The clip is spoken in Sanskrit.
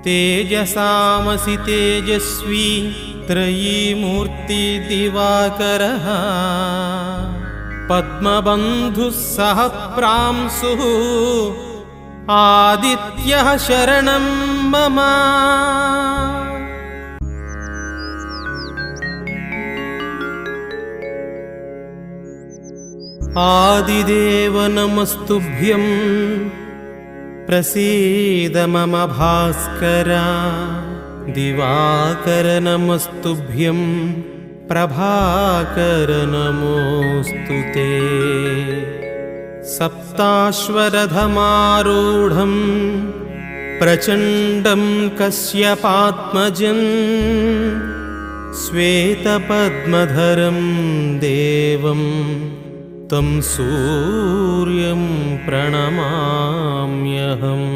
तेजसामसि तेजस्वी त्रयीमूर्ति दिवाकरः पद्मबन्धुः सह प्रांशुः आदित्यः शरणं मम। आदिदेव नमस्तुभ्यं प्रसीद मम भास्कर। दिवाकर नमस्तुभ्यं प्रभाकर नमोऽस्तु ते। सप्ताश्वरथमारूढं प्रचण्डं कश्यपात्मजं श्वेतपद्मधरं देवं तं सूर्यं प्रणमाम्यहम्।